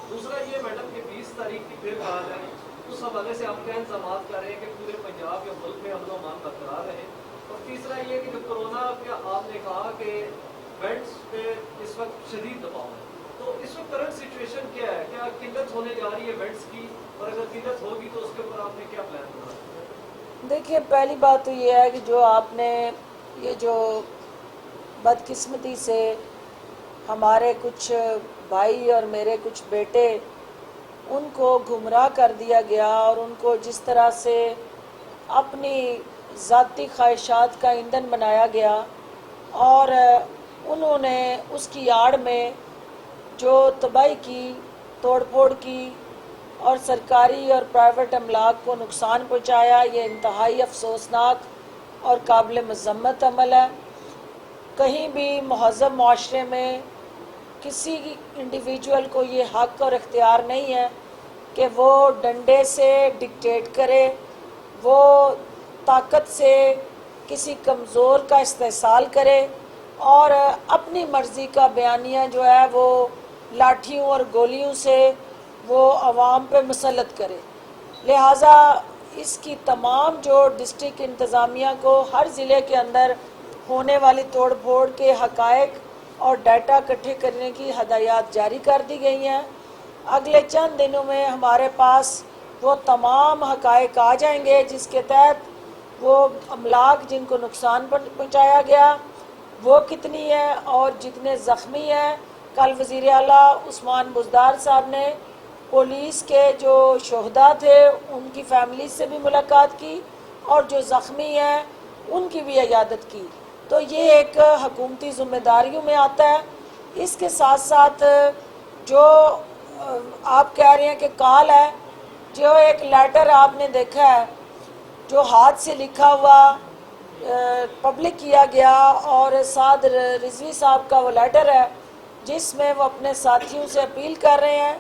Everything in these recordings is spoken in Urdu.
دوسرا یہ میڈم کہ 20 تاریخ کی پھر کہا جائے اس حوالے سے آپ کیا انتظامات کر رہے ہیں کہ پورے پنجاب یا ملک میں امن و امان برقرار رہے؟ اور تیسرا یہ کہ جو کورونا کا آپ نے کہا کہ بیڈس پہ اس وقت شدید دباؤ ہے، تو اس وقت کرنٹ سچویشن کیا ہے؟ کیا قلت ہونے جا رہی ہے بیڈس کی؟ اور اگر قلت ہوگی تو اس کے اوپر آپ نے کیا پلان بنا؟ دیکھیے، پہلی بات تو یہ ہے کہ جو آپ نے یہ جو بدقسمتی سے ہمارے کچھ بھائی اور میرے کچھ بیٹے ان کو گمراہ کر دیا گیا اور ان کو جس طرح سے اپنی ذاتی خواہشات کا ایندھن بنایا گیا اور انہوں نے اس کی آڑ میں جو تباہی کی، توڑ پھوڑ کی اور سرکاری اور پرائیویٹ املاک کو نقصان پہنچایا، یہ انتہائی افسوسناک اور قابل مذمت عمل ہے۔ کہیں بھی مہذب معاشرے میں کسی انڈیویجول کو یہ حق اور اختیار نہیں ہے کہ وہ ڈنڈے سے ڈکٹیٹ کرے، وہ طاقت سے کسی کمزور کا استحصال کرے اور اپنی مرضی کا بیانیہ جو ہے وہ لاٹھیوں اور گولیوں سے وہ عوام پہ مسلط کرے۔ لہٰذا اس کی تمام جو ڈسٹرکٹ انتظامیہ کو ہر ضلع کے اندر ہونے والی توڑ پھوڑ کے حقائق اور ڈیٹا اکٹھے کرنے کی ہدایات جاری کر دی گئی ہیں۔ اگلے چند دنوں میں ہمارے پاس وہ تمام حقائق آ جائیں گے جس کے تحت وہ املاک جن کو نقصان پہنچایا گیا وہ کتنی ہے اور جتنے زخمی ہیں۔ کل وزیر اعلیٰ عثمان بزدار صاحب نے پولیس کے جو شہداء تھے ان کی فیملی سے بھی ملاقات کی اور جو زخمی ہیں ان کی بھی عیادت کی۔ تو یہ ایک حکومتی ذمہ داریوں میں آتا ہے۔ اس کے ساتھ ساتھ جو آپ کہہ رہے ہیں کہ کال ہے، جو ایک لیٹر آپ نے دیکھا ہے جو ہاتھ سے لکھا ہوا پبلک کیا گیا اور سعد رضوی صاحب کا وہ لیٹر ہے جس میں وہ اپنے ساتھیوں سے اپیل کر رہے ہیں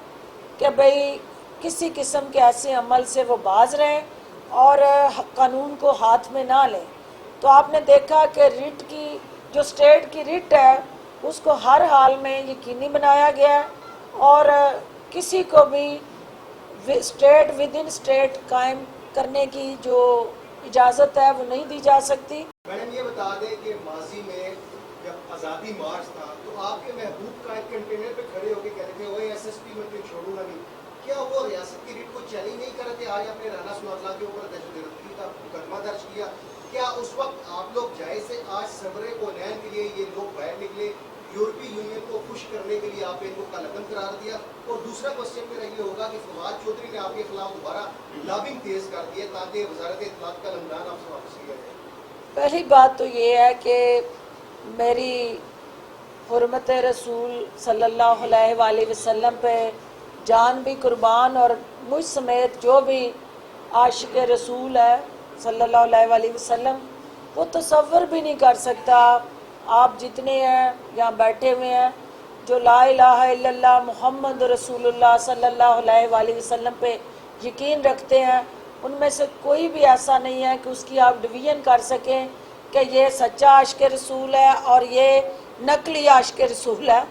کہ بھئی کسی قسم کے ایسے عمل سے وہ باز رہیں اور قانون کو ہاتھ میں نہ لیں۔ تو آپ نے دیکھا کہ ریٹ کی جو اسٹیٹ کی ریٹ ہے اس کو ہر حال میں یقینی بنایا گیا ہے اور کسی کو بھی اسٹیٹ ود ان اسٹیٹ قائم کرنے کی جو اجازت ہے وہ نہیں دی جا سکتی۔ میڈم یہ بتا دیں کہ ماضی میں جب آزادی مارچ تھا تو آپ کے محبوب کا ایک کنٹینر پہ کھڑے ہو کے کہتے تھے وہ ایس ایس پی میں کوئی چھوڑوں گا نہیں، کیا وہ ریاست کی ریٹ کو چیلنج نہیں کر رہے تھے؟ آج آپ نے رانا ثناء اللہ کے اوپر دہشت گردی کا مقدمہ درج کیا، کیا اس وقت آپ لوگ جائز سے آج صبر کونین کے لیے یہ لوگ باہر نکلے، یورپی یونین کو خوش کرنے کے لیے آپ نے ان کو قلعم قرار دیا؟ اور دوسرا کوشچن میرا یہ ہوگا کہ فواد چودھری نے آپ کے خلاف دوبارہ لابنگ تیز کر دی ہے تاکہ وزارت اطلاعات کا لمحان آپ سے واپس لیا جائے۔ پہلی بات تو یہ ہے کہ میری حرمت رسول صلی اللہ علیہ وآلہ وسلم پہ جان بھی قربان اور مجھ سمیت جو بھی عاشق رسول ہے صلی اللہ علیہ وآلہ وسلم وہ تصور بھی نہیں کر سکتا، آپ جتنے ہیں یہاں بیٹھے ہوئے ہیں جو لا الہ الا اللہ محمد رسول اللہ صلی اللہ علیہ وآلہ وسلم پہ یقین رکھتے ہیں، ان میں سے کوئی بھی ایسا نہیں ہے کہ اس کی آپ ڈویژن کر سکیں کہ یہ سچا عاشق رسول ہے اور یہ نقلی عاشق رسول ہے۔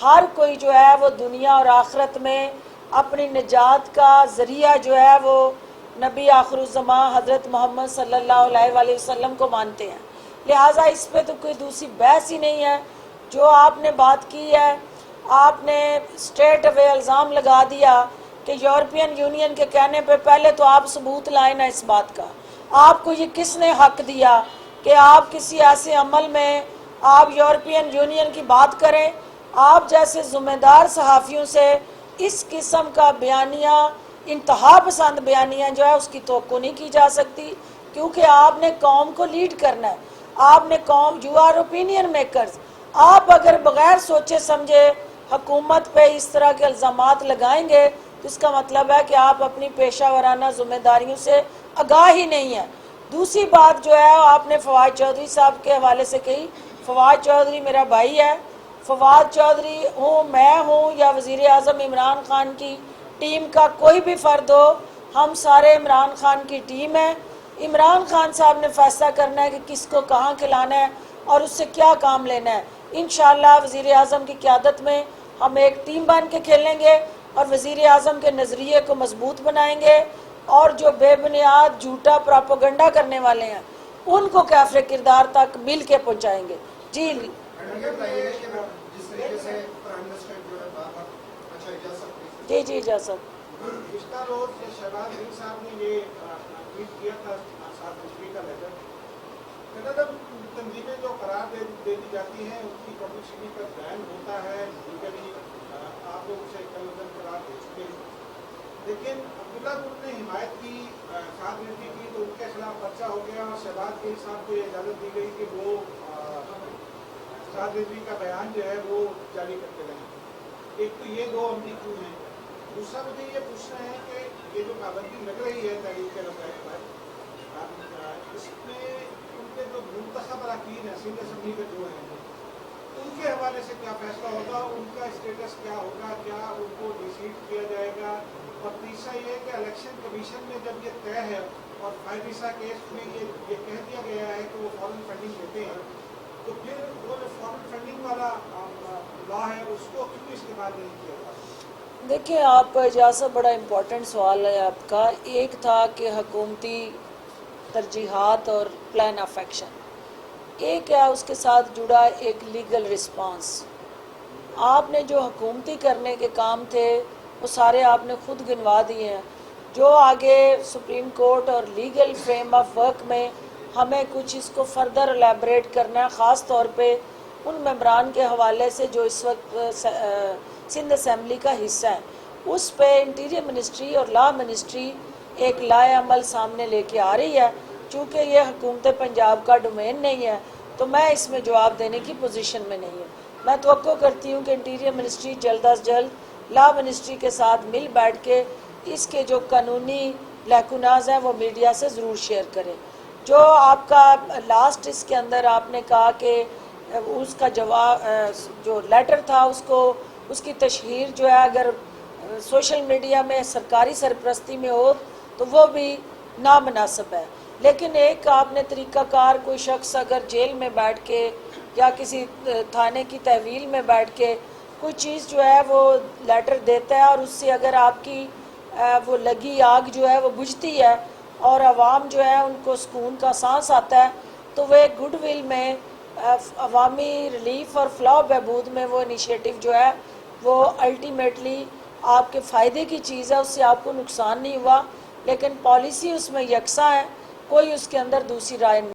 ہر کوئی جو ہے وہ دنیا اور آخرت میں اپنی نجات کا ذریعہ جو ہے وہ نبی آخر الزمان حضرت محمد صلی اللہ علیہ وآلہ وسلم کو مانتے ہیں، لہٰذا اس پہ تو کوئی دوسری بحث ہی نہیں ہے۔ جو آپ نے بات کی ہے، آپ نے اسٹریٹ اوے الزام لگا دیا کہ یورپین یونین کے کہنے پہ پہلے تو آپ ثبوت لائیں نا اس بات کا، آپ کو یہ کس نے حق دیا کہ آپ کسی ایسے عمل میں آپ یورپین یونین کی بات کریں؟ آپ جیسے ذمہ دار صحافیوں سے اس قسم کا بیانیہ، انتہا پسند بیانیہ جو ہے اس کی توقع نہیں کی جا سکتی، کیونکہ آپ نے قوم کو لیڈ کرنا ہے، آپ نے قوم، یو آر اوپینین میکرز۔ آپ اگر بغیر سوچے سمجھے حکومت پہ اس طرح کے الزامات لگائیں گے تو اس کا مطلب ہے کہ آپ اپنی پیشہ ورانہ ذمہ داریوں سے آگاہ ہی نہیں ہیں۔ دوسری بات جو ہے آپ نے فواد چودھری صاحب کے حوالے سے کہی، فواد چودھری میرا بھائی ہے، فواد چودھری ہوں، میں ہوں یا وزیر اعظم عمران خان کی ٹیم کا کوئی بھی فرد ہو، ہم سارے عمران خان کی ٹیم ہیں۔ عمران خان صاحب نے فیصلہ کرنا ہے کہ کس کو کہاں کھلانا ہے اور اس سے کیا کام لینا ہے۔ انشاءاللہ وزیر اعظم کی قیادت میں ہم ایک ٹیم بن کے کھیلیں گے اور وزیر اعظم کے نظریے کو مضبوط بنائیں گے، اور جو بے بنیاد جھوٹا پراپوگنڈا کرنے والے ہیں ان کو کافر کردار تک مل کے پہنچائیں گے. جی جس طریقے سے پرائم منسٹر جو ہے اچھا اجازت جی جی اجازت. گزشتہ روز شہباز شریف صاحب نے یہ ٹویٹ کیا تھا 7 فروری کا لیٹر. تنظیمیں جو قرار دے دی جاتی ہیں ان کی پبلسٹی پر بین ہوتا ہے، لیگلی آپ لوگ اسے کل قرار دے چکے ہیں، لیکن عبداللہ گل نے حمایت کی، 7 فروری کی، تو ان کے خلاف پرچہ ہو گیا اور شہباز شریف صاحب کو یہ اجازت دی گئی کہ وہ 7 فروری کا بیان جو ہے وہ جاری کرتے رہیں. ایک تو یہ 2 عملی کیوں ہیں. دوسرا مجھے یہ پوچھنا ہے کہ یہ جو پابندی لگ رہی ہے تحریک کے رسائل پر، اس میں ان کے جو منتخب اراکین ہیں سندھ اسمبلی کے جو ہیں ان کے حوالے سے کیا فیصلہ ہوگا، ان کا اسٹیٹس کیا ہوگا، کیا ان کو ڈیسیڈ کیا جائے گا. اور تیسرا یہ کہ الیکشن کمیشن میں جب یہ طے ہے اور فائدہ کیس میں یہ کہہ دیا گیا ہے کہ وہ فورن فنڈنگ دیتے ہیں، تو پھر وہ جو فورن فنڈنگ والا لا ہے اس کو کیوں استعمال نہیں کیا جاتا؟ دیکھیں آپ اجازت، بڑا امپورٹنٹ سوال ہے آپ کا. ایک تھا کہ حکومتی ترجیحات اور پلان آف ایکشن، ایک ہے اس کے ساتھ جڑا ایک لیگل رسپانس. آپ نے جو حکومتی کرنے کے کام تھے وہ سارے آپ نے خود گنوا دیے ہیں. جو آگے سپریم کورٹ اور لیگل فریم آف ورک میں ہمیں کچھ اس کو فردر الیبریٹ کرنا ہے، خاص طور پہ ان ممبران کے حوالے سے جو اس وقت سندھ اسمبلی کا حصہ ہے، اس پہ انٹیریئر منسٹری اور لا منسٹری ایک لائے عمل سامنے لے کے آ رہی ہے. چونکہ یہ حکومت پنجاب کا ڈومین نہیں ہے تو میں اس میں جواب دینے کی پوزیشن میں نہیں ہوں. میں توقع کرتی ہوں کہ انٹیریئر منسٹری جلد از جلد لا منسٹری کے ساتھ مل بیٹھ کے اس کے جو قانونی لیکوناز ہیں وہ میڈیا سے ضرور شیئر کریں. جو آپ کا لاسٹ اس کے اندر آپ نے کہا کہ اس کا جواب جو لیٹر تھا اس کی تشہیر جو ہے اگر سوشل میڈیا میں سرکاری سرپرستی میں ہو تو وہ بھی نامناسب ہے. لیکن ایک آپ نے طریقہ کار، کوئی شخص اگر جیل میں بیٹھ کے یا کسی تھانے کی تحویل میں بیٹھ کے کوئی چیز جو ہے وہ لیٹر دیتا ہے اور اس سے اگر آپ کی وہ لگی آگ جو ہے وہ بجھتی ہے اور عوام جو ہے ان کو سکون کا سانس آتا ہے، تو وہ ایک گڈ ول میں عوامی ریلیف اور فلاح بہبود میں وہ انیشیٹو جو ہے وہ الٹیمیٹلی آپ کے فائدے کی چیز ہے، اس سے آپ کو نقصان نہیں ہوا. لیکن پالیسی اس میں یکساں ہے، کوئی اس کے اندر دوسری رائے نہیں.